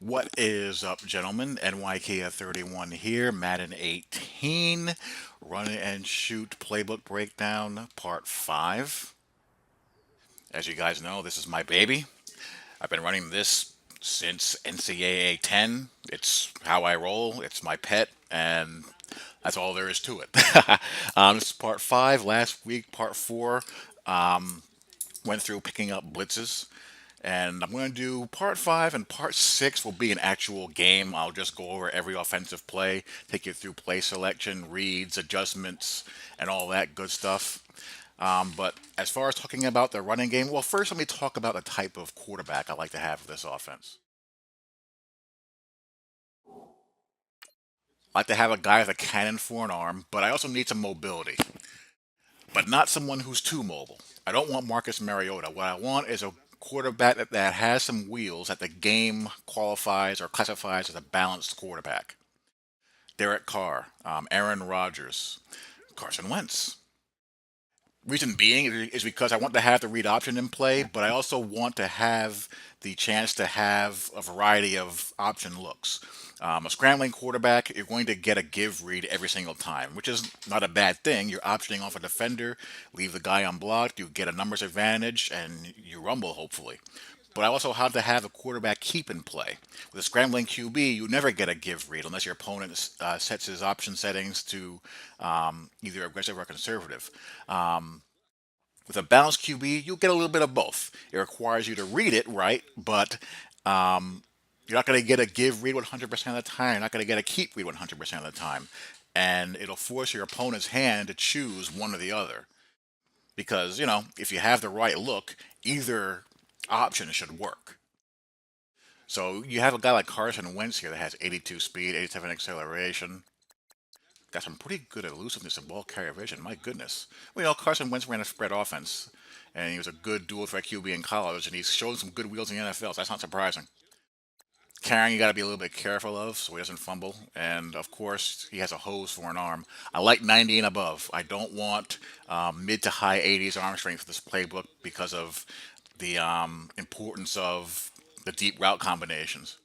What is up, gentlemen? NYK31 here, Madden 18, Run and Shoot Playbook Breakdown, Part 5. As you guys know, this is my baby. I've been running this since NCAA 10. It's how I roll, it's my pet, and that's all there is to it. This is Part 5. Last week, Part 4, went through picking up blitzes. And I'm going to do part 5, and part 6 will be an actual game. I'll just go over every offensive play, take you through play selection, reads, adjustments, and all that good stuff. But as far as talking about the running game, well, first let me talk about the type of quarterback I like to have for this offense. I like to have a guy with a cannon for an arm, but I also need some mobility. But not someone who's too mobile. I don't want Marcus Mariota. What I want is a quarterback that has some wheels that the game qualifies or classifies as a balanced quarterback. Derek Carr, Aaron Rodgers, Carson Wentz. Reason being is because I want to have the read option in play, but I also want to have the chance to have a variety of option looks. A scrambling quarterback, you're going to get a give read every single time, which is not a bad thing. You're optioning off a defender, leave the guy unblocked, you get a numbers advantage, and you rumble, hopefully. But I also have to have a quarterback keep in play. With a scrambling QB, you never get a give read unless your opponent sets his option settings to either aggressive or conservative. With a balanced QB, you'll get a little bit of both. It requires you to read it right, but you're not going to get a give read 100% of the time. You're not going to get a keep read 100% of the time. And it'll force your opponent's hand to choose one or the other. Because, if you have the right look, either option should work. So you have a guy like Carson Wentz here that has 82 speed, 87 acceleration. Got some pretty good elusiveness and ball carrier vision. My goodness. Well, Carson Wentz ran a spread offense, and he was a good dual threat QB in college, and he's shown some good wheels in the NFL, so that's not surprising. Carrying, you got to be a little bit careful of so he doesn't fumble. And of course, he has a hose for an arm. I like 90 and above. I don't want mid to high 80s arm strength for this playbook because of the importance of the deep route combinations.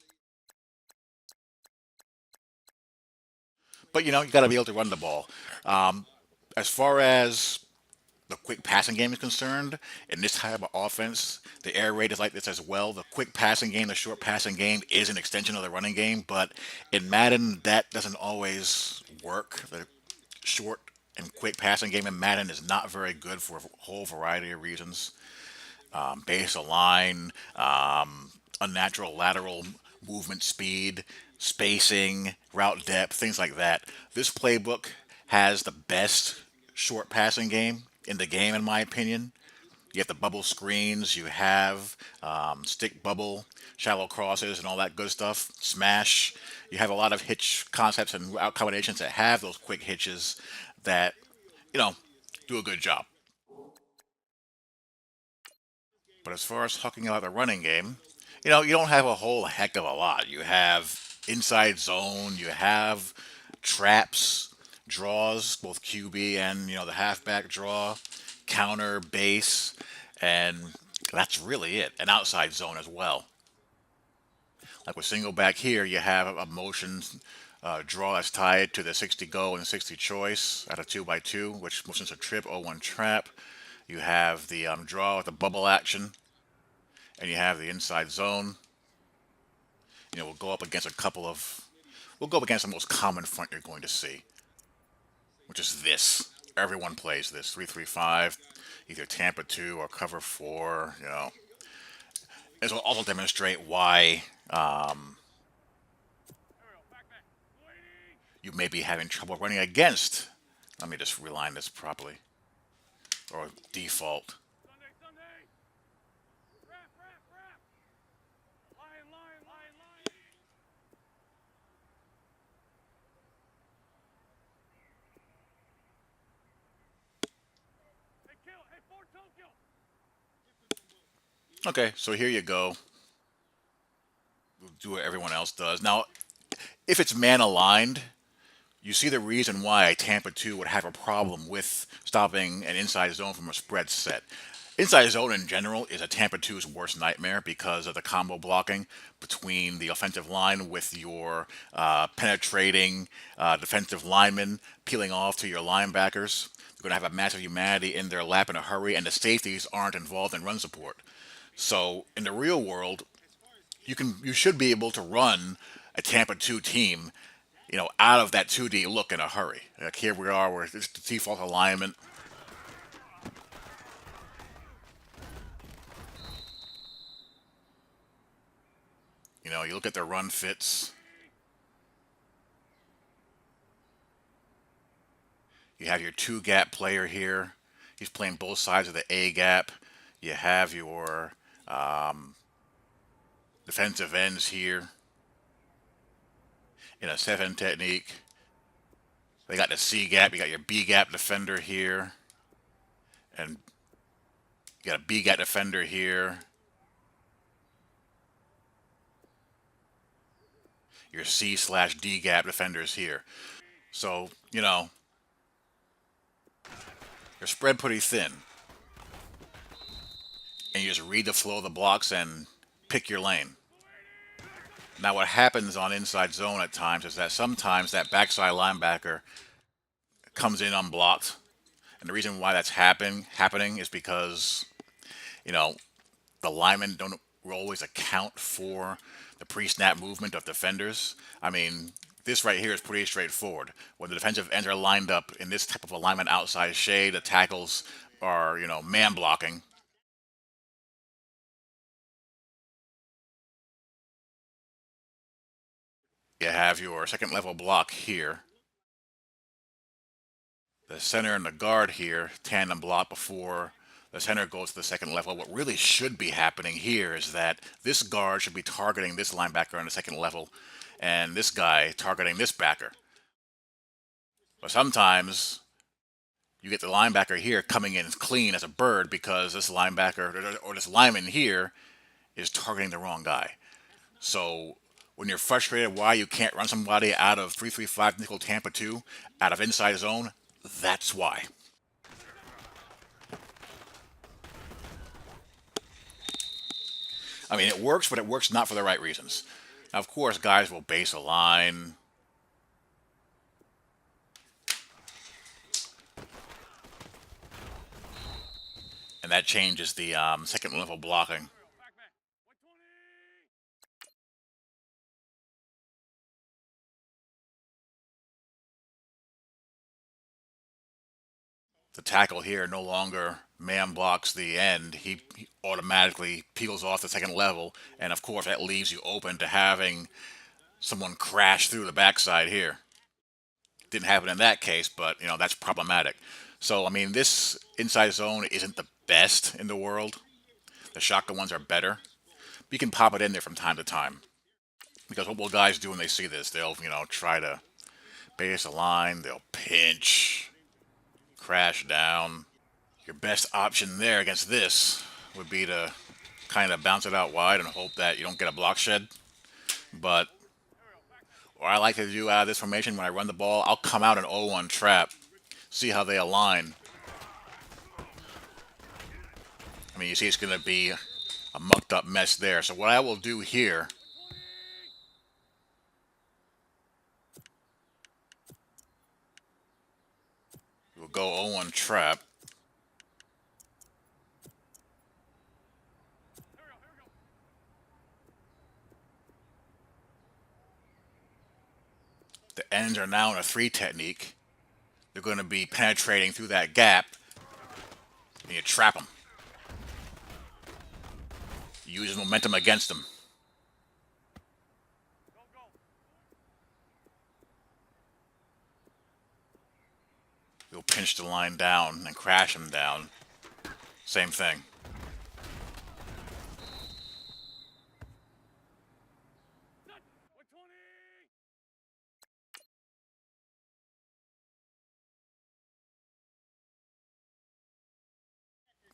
But you got to be able to run the ball. As far as the quick passing game is concerned, in this type of offense, the air raid is like this as well. The quick passing game, the short passing game is an extension of the running game, but in Madden, that doesn't always work. The short and quick passing game in Madden is not very good for a whole variety of reasons. Base align, unnatural lateral movement speed, spacing, route depth, things like that. This playbook has the best short passing game in the game, in my opinion. You have the bubble screens, you have stick bubble, shallow crosses, and all that good stuff. Smash. You have a lot of hitch concepts and route combinations that have those quick hitches that, you know, do a good job. But as far as talking about the running game, you don't have a whole heck of a lot. You have inside zone, you have traps, draws, both QB and the halfback draw, counter, base, and that's really it. An outside zone as well. Like with single back here, you have a motion draw that's tied to the 60 go and 60 choice at a 2x2, which motions a trip, 0-1 trap. You have the draw with the bubble action, and you have the inside zone. We'll go up against we'll go up against the most common front you're going to see, which is this. Everyone plays this 3-3-5, either Tampa 2 or cover 4. This will also demonstrate why you may be having trouble running against. Let me just reline this properly, or default. Okay, so here you go. We'll do what everyone else does. Now, if it's man aligned, you see the reason why Tampa 2 would have a problem with stopping an inside zone from a spread set. Inside zone in general is a Tampa 2's worst nightmare because of the combo blocking between the offensive line with your penetrating defensive linemen peeling off to your linebackers. You're going to have a massive humanity in their lap in a hurry, and the safeties aren't involved in run support. So in the real world, you should be able to run a Tampa 2 team, out of that 2D look in a hurry. Like here we are, where it's the default alignment. You look at their run fits. You have your two gap player here. He's playing both sides of the A gap. You have your defensive ends here in a 7 technique. They got the C gap. You got your B gap defender here. And you got a B gap defender here. Your C/D gap defenders here. So, you're spread pretty thin. And you just read the flow of the blocks and pick your lane. Now, what happens on inside zone at times is that sometimes that backside linebacker comes in unblocked. And the reason why that's happening is because, you know, the linemen don't always account for the pre-snap movement of defenders. I mean, this right here is pretty straightforward. When the defensive ends are lined up in this type of alignment outside shade, the tackles are, man blocking. You have your second level block here. The center and the guard here tandem block before the center goes to the second level. What really should be happening here is that this guard should be targeting this linebacker on the second level and this guy targeting this backer. But sometimes you get the linebacker here coming in clean as a bird because this linebacker or this lineman here is targeting the wrong guy. So when you're frustrated why you can't run somebody out of 335 nickel Tampa 2 out of inside zone, that's why. I mean, it works, but it works not for the right reasons. Now, of course, guys will base a line. And that changes the second level blocking. The tackle here no longer man blocks the end. He automatically peels off the second level. And of course, that leaves you open to having someone crash through the backside here. Didn't happen in that case, but that's problematic. So I mean, this inside zone isn't the best in the world. The shotgun ones are better. But you can pop it in there from time to time because what will guys do when they see this? They'll try to base a line. They'll pinch, crash down. Your best option there against this would be to kind of bounce it out wide and hope that you don't get a block shed. But what I like to do out of this formation when I run the ball, I'll come out an 0-1 trap, see how they align. I mean, you see it's going to be a mucked up mess there. So what I will do here, we'll go 0-1 trap. The ends are now in a 3 technique. They're going to be penetrating through that gap, and you trap them. You use momentum against them. You'll pinch the line down and crash them down. Same thing.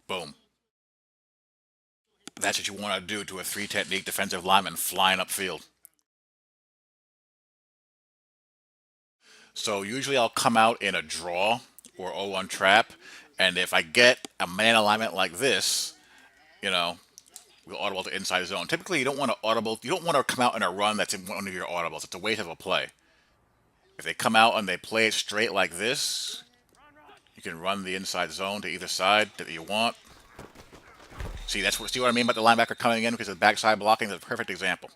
Boom. That's what you want to do to a 3 technique defensive lineman flying upfield. So usually I'll come out in a draw or 0-1 trap, And if I get a man alignment like this, you know, we'll audible to inside zone. Typically, you don't want to audible. You don't want to come out in a run that's in one of your audibles. It's a waste of a play. If they come out and they play it straight like this, you can run the inside zone to either side that you want. See what I mean about the linebacker coming in because of the backside blocking? Is a perfect example.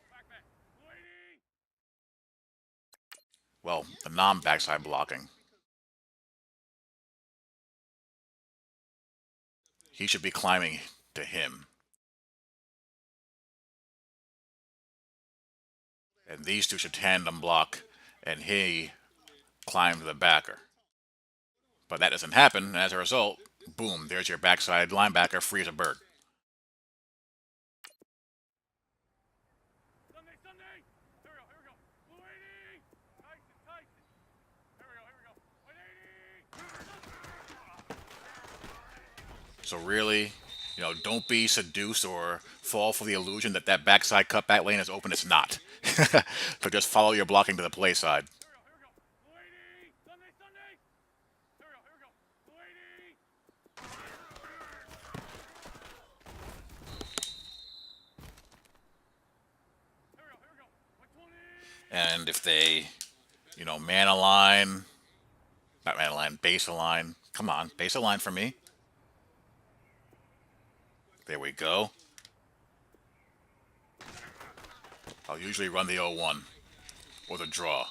Well, the non-backside blocking. He should be climbing to him. And these two should tandem block, and he climb to the backer. But that doesn't happen, and as a result, boom, there's your backside linebacker free as a bird. So really, don't be seduced or fall for the illusion that that backside cutback lane is open. It's not. So just follow your blocking to the play side. And if they, man align, not man align, base align. Come on, base align for me. There we go. I'll usually run the 0-1 or the draw.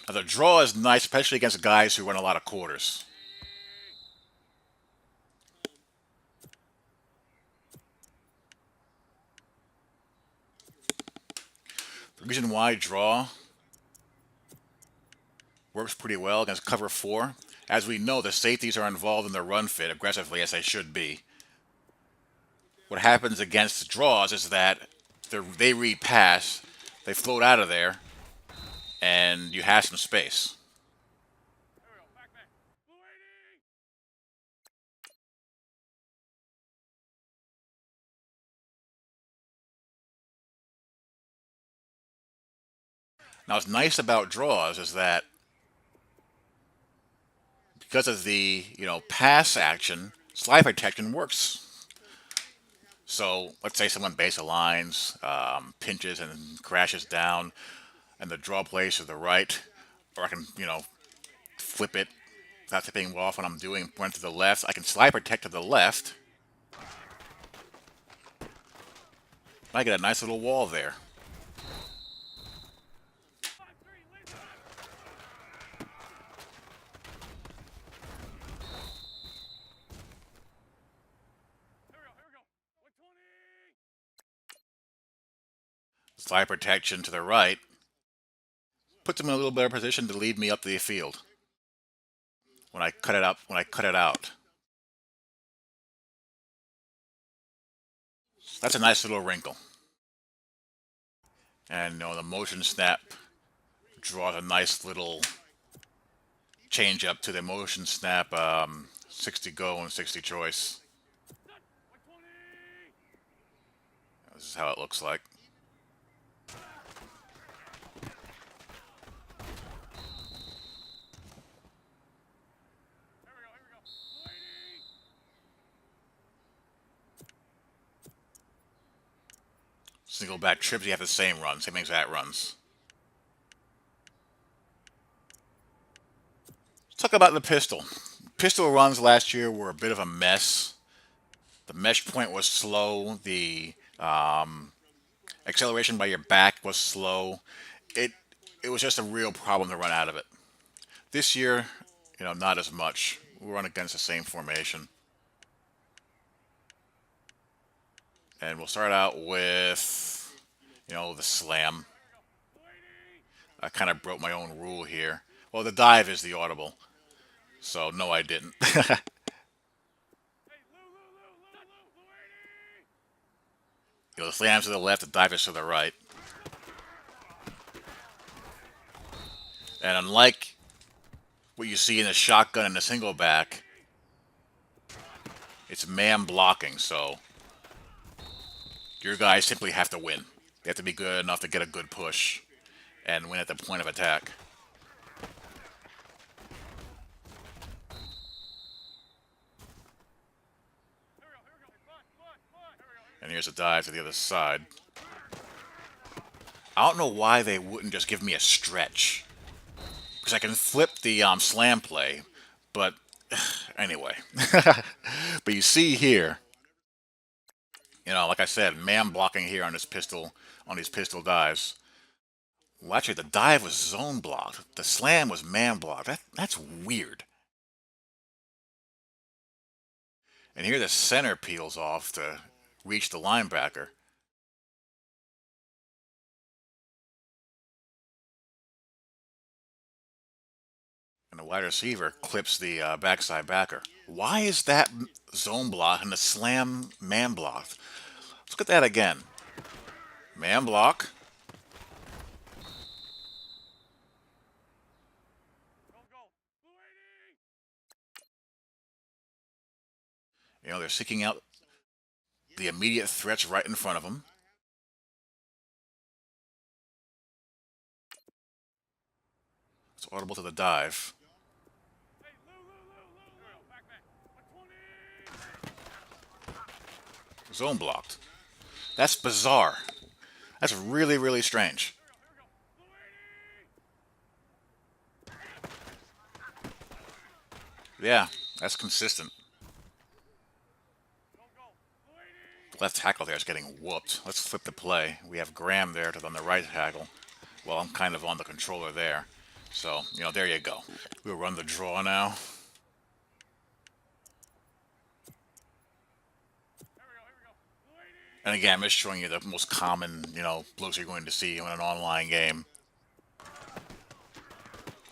Now the draw is nice, especially against guys who run a lot of quarters. The reason why draw works pretty well against cover 4, as we know, the safeties are involved in the run fit aggressively as they should be. What happens against draws is that they read pass, they float out of there, and you have some space. Now, what's nice about draws is that because of the pass action, slide protection works. So let's say someone base aligns, pinches and crashes down, and the draw plays to the right, or I can flip it without tipping off when I'm doing run to the left. I can slide protect to the left. I get a nice little wall there. Slide protection to the right puts them in a little better position to lead me up the field when I cut it up. When I cut it out, that's a nice little wrinkle. And the motion snap draws a nice little change up to the motion snap 60 go and 60 choice. This is how it looks like. Single back trips, you have the same run, same exact runs. Let's talk about the pistol. Pistol runs last year were a bit of a mess. The mesh point was slow. The acceleration by your back was slow. It it was just a real problem to run out of it. This year, not as much. We run against the same formation. And we'll start out with, the slam. I kind of broke my own rule here. Well, the dive is the audible. So, no, I didn't. The slam's to the left, the dive is to the right. And unlike what you see in the shotgun and the single back, it's man blocking, so your guys simply have to win. They have to be good enough to get a good push and win at the point of attack. And here's a dive to the other side. I don't know why they wouldn't just give me a stretch. Because I can flip the slam play, but anyway. But you see here, like I said, man blocking here on this pistol, on these pistol dives. Well, actually, the dive was zone blocked. The slam was man blocked. That's weird. And here the center peels off to reach the linebacker. And the wide receiver clips the backside backer. Why is that zone block and the slam man blocked? Let's look at that again. Man block. They're seeking out the immediate threats right in front of them. It's audible to the dive. Zone blocked. That's bizarre. That's really, really strange. Yeah, that's consistent. Left tackle there is getting whooped. Let's flip the play. We have Graham there on the right tackle. Well, I'm kind of on the controller there. So, there you go. We'll run the draw now. And again, I'm just showing you the most common, looks you're going to see in an online game.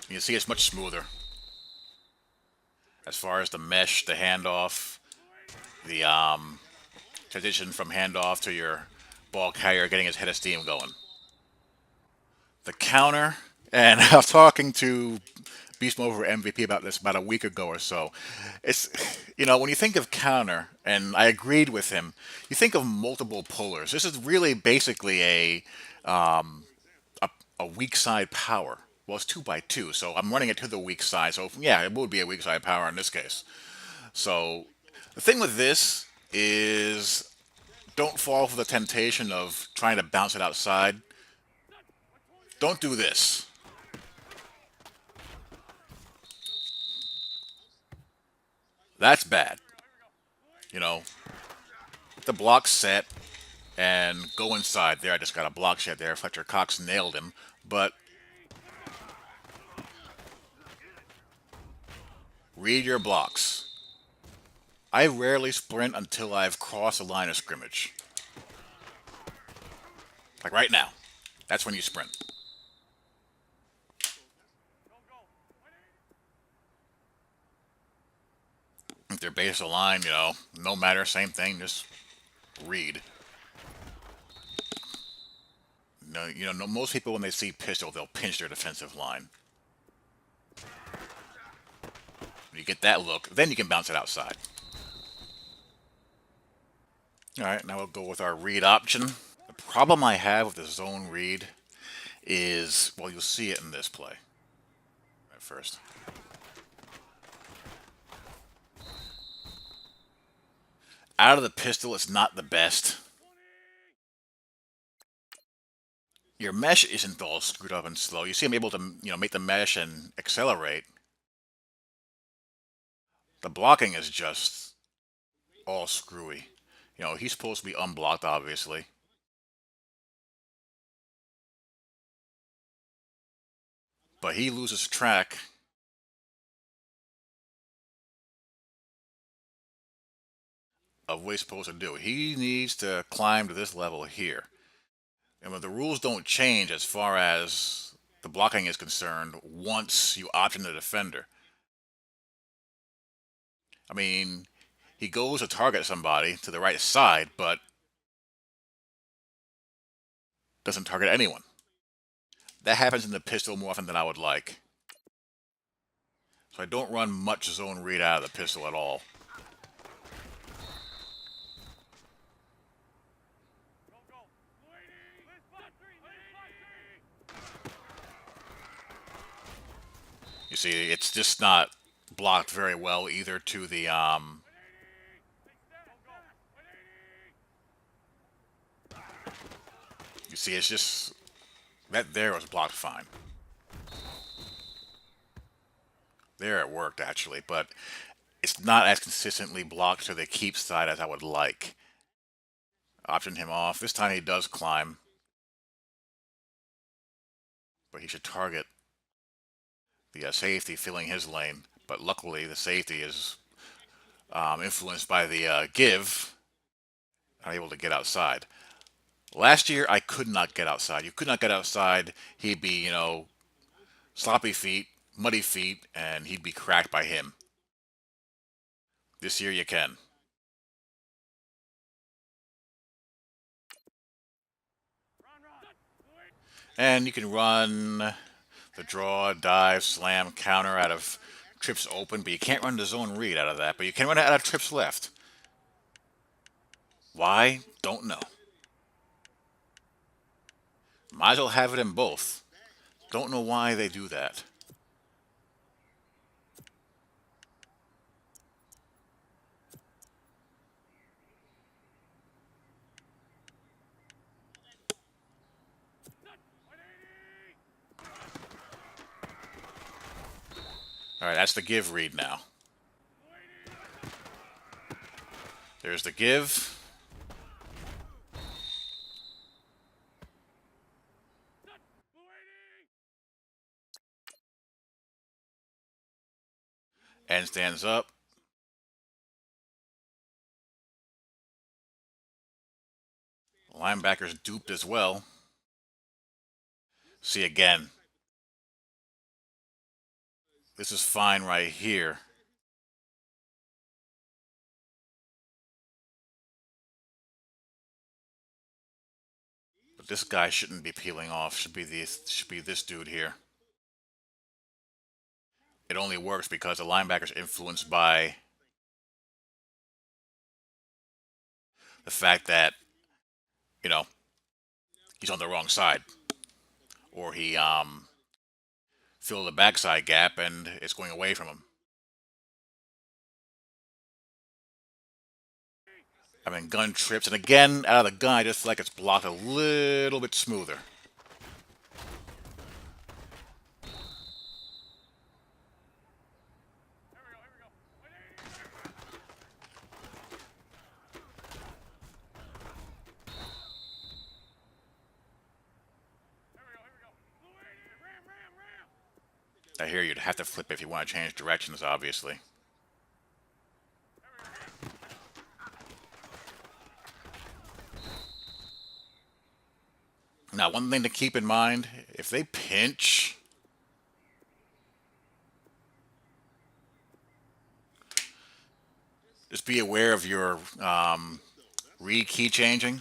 You see it's much smoother. As far as the mesh, the handoff, the transition from handoff to your ball carrier getting his head of steam going. The counter, and I was talking to Beast Mode for MVP about this about a week ago or so. It's, when you think of counter, and I agreed with him, you think of multiple pullers. This is really basically a weak side power. Well, it's 2x2, so I'm running it to the weak side. So yeah, it would be a weak side power in this case. So the thing with this is don't fall for the temptation of trying to bounce it outside. Don't do this. That's bad. You know, the block set and go inside there. I just got a block shot there. Fletcher Cox nailed him, but read your blocks. I rarely sprint until I've crossed the line of scrimmage. Like right now. That's when you sprint. If they're base of line, no matter, same thing, just read. No, no, most people when they see pistol, they'll pinch their defensive line. When you get that look, then you can bounce it outside. All right, now we'll go with our read option. The problem I have with the zone read is, well, you'll see it in this play. At first. Out of the pistol, it's not the best. Your mesh isn't all screwed up and slow. You see I'm able to, make the mesh and accelerate. The blocking is just all screwy. He's supposed to be unblocked, obviously. But he loses track of what he's supposed to do. He needs to climb to this level here. And when the rules don't change as far as the blocking is concerned once you option the defender. I mean, he goes to target somebody to the right side, but doesn't target anyone. That happens in the pistol more often than I would like. So I don't run much zone read out of the pistol at all. You see, it's just not blocked very well either to the You see, it's just that there was blocked fine. There it worked actually, but it's not as consistently blocked to the keep side as I would like. Option him off. This time he does climb, but he should target the safety filling his lane. But luckily, the safety is influenced by the give. I'm able to get outside. Last year, I could not get outside. You could not get outside. He'd be, sloppy feet, muddy feet, and he'd be cracked by him. This year, you can. And you can run the draw, dive, slam, counter out of trips open, but you can't run the zone read out of that. But you can run it out of trips left. Why? Don't know. Might as well have it in both. Don't know why they do that. Alright, that's the give read now. There's the give. And stands up. Linebacker's duped as well. See again. This is fine right here. But this guy shouldn't be peeling off. Should be this dude here. It only works because the linebacker's influenced by the fact that, you know, he's on the wrong side. Or he filled the backside gap and it's going away from him. I mean, gun trips, and again, out of the gun, I just feel like it's blocked a little bit smoother. I hear you'd have to flip if you want to change directions, obviously. Now, one thing to keep in mind, if they pinch, just be aware of your read key changing.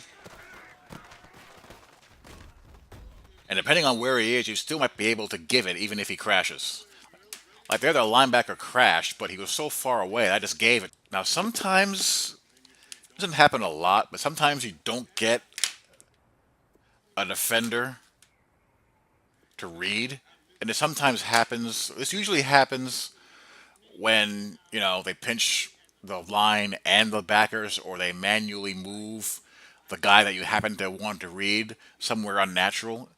And depending on where he is, you still might be able to give it even if he crashes. Like there, the linebacker crashed, but he was so far away, I just gave it. Now, sometimes, it doesn't happen a lot, but sometimes you don't get a defender to read. And it sometimes happens, this usually happens when, they pinch the line and the backers, or they manually move the guy that you happen to want to read somewhere unnatural.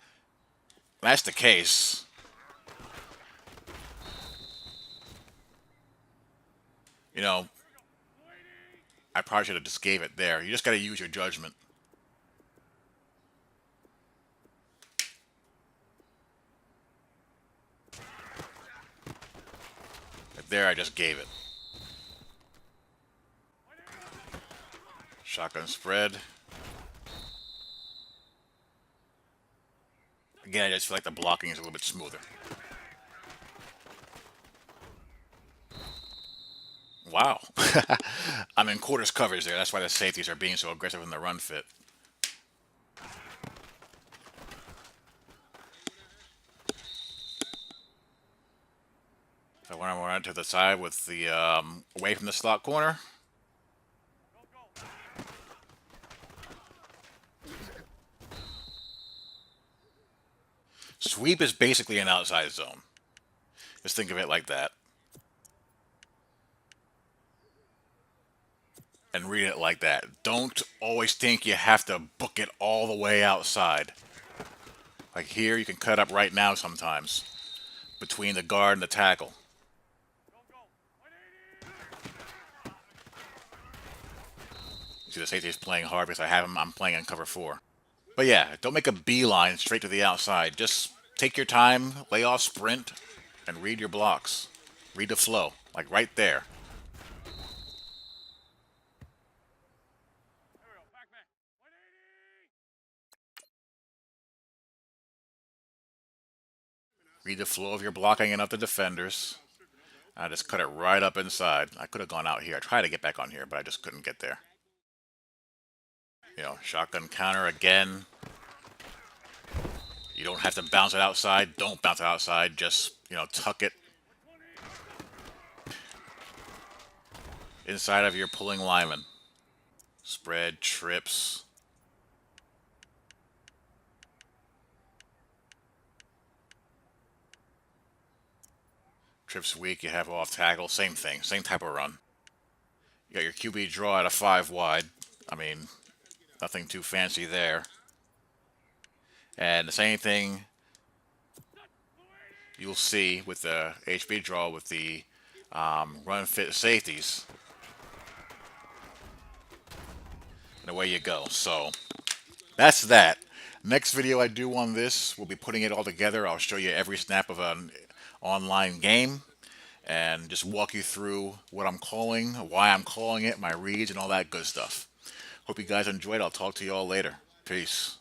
When that's the case, I probably should have just gave it there. You just got to use your judgment. But there, I just gave it. Shotgun spread. Again, I just feel like the blocking is a little bit smoother. Wow. I'm in quarters coverage there. That's why the safeties are being so aggressive in the run fit. So I want to run to the side with the away from the slot corner. Sweep is basically an outside zone. Just think of it like that. and read it like that. Don't always think you have to book it all the way outside. Like here, you can cut up right now sometimes between the guard and the tackle. You see, the safety is playing hard because I have him. I'm playing in cover four. But yeah, don't make a beeline straight to the outside. Just take your time, lay off sprint, and read your blocks. Read the flow, like right there. Read the flow of your blocking and of the defenders. I just cut it right up inside. I could have gone out here. I tried to get back on here, but I just couldn't get there. Shotgun counter again. You don't have to bounce it outside. Don't bounce it outside. Just, tuck it inside of your pulling lineman. Spread, trips. Trips weak, you have off tackle. Same thing. Same type of run. You got your QB draw at a 5 wide. I mean, nothing too fancy there. And the same thing you'll see with the HB draw with the run fit safeties. And away you go. So that's that. Next video I do on this, we'll be putting it all together. I'll show you every snap of an online game and just walk you through what I'm calling, why I'm calling it, my reads, and all that good stuff. Hope you guys enjoyed. I'll talk to you all later. Peace.